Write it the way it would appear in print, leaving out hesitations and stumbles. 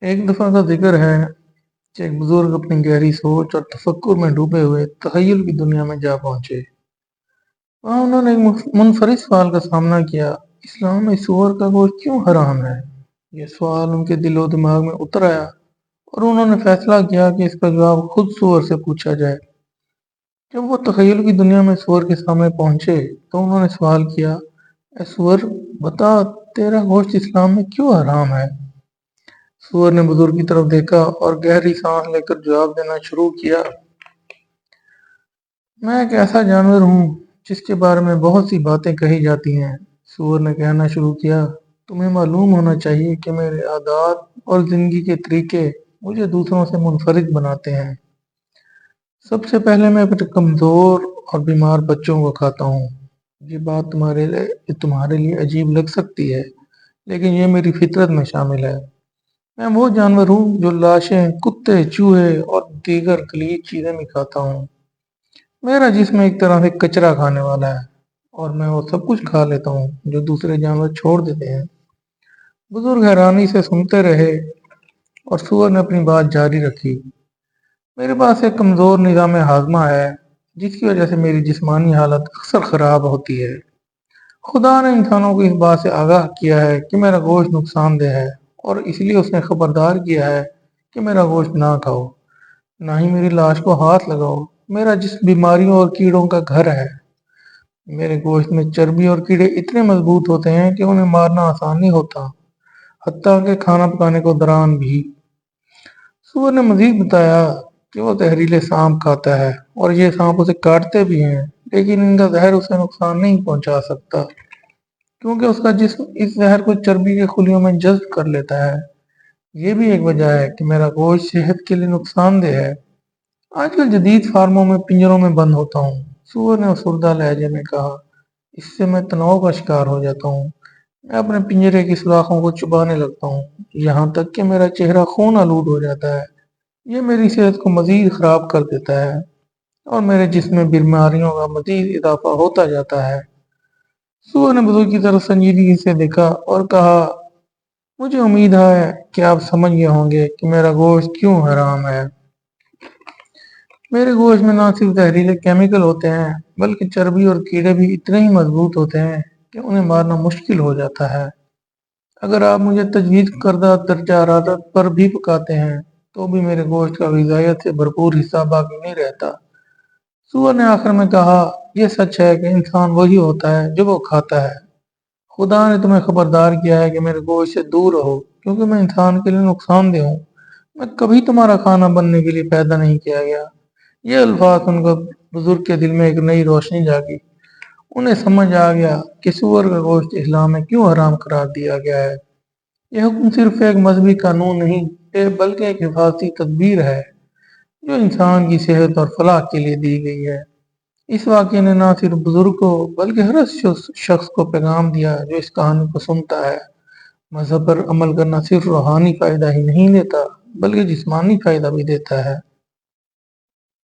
ایک دفعہ کا ذکر ہے کہ ایک بزرگ اپنی گہری سوچ اور تفکر میں ڈوبے ہوئے تخیل کی دنیا میں جا پہنچے۔ وہاں انہوں نے ایک منفرد سوال کا سامنا کیا: اسلام میں سور کا گوشت کیوں حرام ہے؟ یہ سوال ان کے دل و دماغ میں اتر آیا اور انہوں نے فیصلہ کیا کہ اس کا جواب خود سور سے پوچھا جائے۔ جب وہ تخیل کی دنیا میں سور کے سامنے پہنچے تو انہوں نے سوال کیا: اے سور، بتا، تیرا گوشت اسلام میں کیوں حرام ہے؟ سور نے بزرگ کی طرف دیکھا اور گہری سانس لے کر جواب دینا شروع کیا: میں ایک ایسا جانور ہوں جس کے بارے میں بہت سی باتیں کہی جاتی ہیں۔ سور نے کہنا شروع کیا: تمہیں معلوم ہونا چاہیے کہ میرے عادات اور زندگی کے طریقے مجھے دوسروں سے منفرد بناتے ہیں۔ سب سے پہلے میں اپنے کمزور اور بیمار بچوں کو کھاتا ہوں۔ یہ بات تمہارے لیے عجیب لگ سکتی ہے، لیکن یہ میری فطرت میں شامل ہے۔ میں وہ جانور ہوں جو لاشیں، کتے، چوہے اور دیگر غلیظ چیزیں بھی کھاتا ہوں۔ میرا جسم ایک طرح سے کچرا کھانے والا ہے اور میں وہ سب کچھ کھا لیتا ہوں جو دوسرے جانور چھوڑ دیتے ہیں۔ بزرگ حیرانی سے سنتے رہے اور سور نے اپنی بات جاری رکھی: میرے پاس ایک کمزور نظام ہاضمہ ہے جس کی وجہ سے میری جسمانی حالت اکثر خراب ہوتی ہے۔ خدا نے انسانوں کو اس بات سے آگاہ کیا ہے کہ میرا گوشت نقصان دہ ہے، اور اس لیے اس نے خبردار کیا ہے کہ میرا گوشت نہ کھاؤ، نہ ہی میری لاش کو ہاتھ لگاؤ۔ میرا جسم بیماریوں اور کیڑوں کا گھر ہے۔ میرے گوشت میں چربی اور کیڑے اتنے مضبوط ہوتے ہیں کہ انہیں مارنا آسان نہیں ہوتا، حتیٰ کہ کھانا پکانے کے دوران بھی۔ سور نے مزید بتایا کہ وہ زہریلے سانپ کھاتا ہے اور یہ سانپ اسے کاٹتے بھی ہیں، لیکن ان کا زہر اسے نقصان نہیں پہنچا سکتا کیونکہ اس کا جسم اس زہر کو چربی کے خلیوں میں جذب کر لیتا ہے۔ یہ بھی ایک وجہ ہے کہ میرا گوشت صحت کے لیے نقصان دہ ہے۔ آج کل جدید فارموں میں پنجروں میں بند ہوتا ہوں، سور نے افسردہ لہجے میں کہا۔ اس سے میں تناؤ کا شکار ہو جاتا ہوں۔ میں اپنے پنجرے کی سوراخوں کو چبانے لگتا ہوں، یہاں تک کہ میرا چہرہ خون آلود ہو جاتا ہے۔ یہ میری صحت کو مزید خراب کر دیتا ہے اور میرے جسم میں بیماریوں کا مزید اضافہ ہوتا جاتا ہے۔ سور نے بزرگ کی طرف سنجیدگی سے دیکھا اور کہا: مجھے امید ہے کہ آپ سمجھ گئے ہوں گے کہ میرا گوشت کیوں حرام ہے۔ میرے گوشت میں نہ صرف زہریلے کیمیکل ہوتے ہیں بلکہ چربی اور کیڑے بھی اتنے ہی مضبوط ہوتے ہیں کہ انہیں مارنا مشکل ہو جاتا ہے۔ اگر آپ مجھے تجویز کردہ درجہ حرارت پر بھی پکاتے ہیں تو بھی میرے گوشت کا غذائیت سے بھرپور حصہ باقی نہیں رہتا۔ سور نے آخر میں کہا: یہ سچ ہے کہ انسان وہی ہوتا ہے جو وہ کھاتا ہے۔ خدا نے تمہیں خبردار کیا ہے کہ میرے گوشت سے دور رہو کیونکہ میں انسان کے لیے نقصان دہ ہوں۔ میں کبھی تمہارا کھانا بننے کے لیے پیدا نہیں کیا گیا۔ یہ الفاظ سن کر بزرگ کے دل میں ایک نئی روشنی جاگی۔ انہیں سمجھ آ گیا کہ سور کا گوشت اسلام میں کیوں حرام قرار دیا گیا ہے۔ یہ حکم صرف ایک مذہبی قانون نہیں بلکہ ایک حفاظتی تدبیر ہے جو انسان کی صحت اور فلاح کے لیے دی گئی ہے۔ اس واقعے نے نہ صرف بزرگ کو بلکہ ہر شخص کو پیغام دیا جو اس کہانی کو سنتا ہے: مذہب پر عمل کرنا صرف روحانی فائدہ ہی نہیں دیتا بلکہ جسمانی فائدہ بھی دیتا ہے۔